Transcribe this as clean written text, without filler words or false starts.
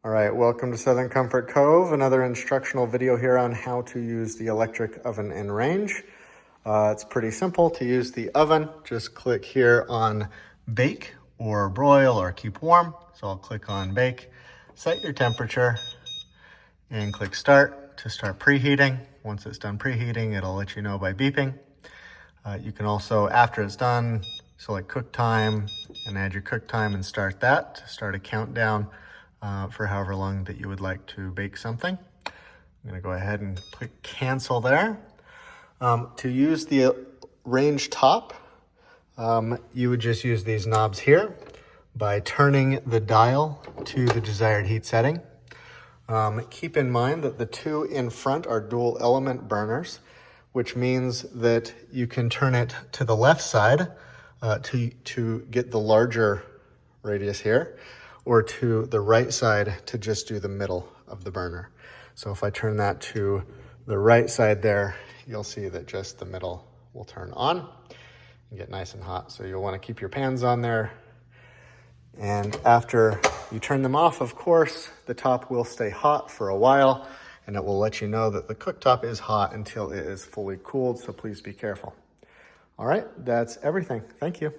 All right, welcome to Southern Comfort Cove, another instructional video here on how to use the electric oven in range. It's pretty simple to use the oven. Just click here on bake or broil or keep warm. So I'll click on bake, set your temperature, and click start to start preheating. Once it's done preheating, it'll let you know by beeping. You can also, after it's done, select cook time and add your cook time and start that to start a countdown for however long that you would like to bake something. I'm going to go ahead and click cancel there. To use the range top, you would just use these knobs here by turning the dial to the desired heat setting. Keep in mind that the two in front are dual element burners, which means that you can turn it to the left side to get the larger radius here, or to the right side to just do the middle of the burner. So if I turn that to the right side there, you'll see that just the middle will turn on and get nice and hot. So you'll want to keep your pans on there. And after you turn them off, of course, the top will stay hot for a while, and it will let you know that the cooktop is hot until it is fully cooled, so please be careful. All right, that's everything. Thank you.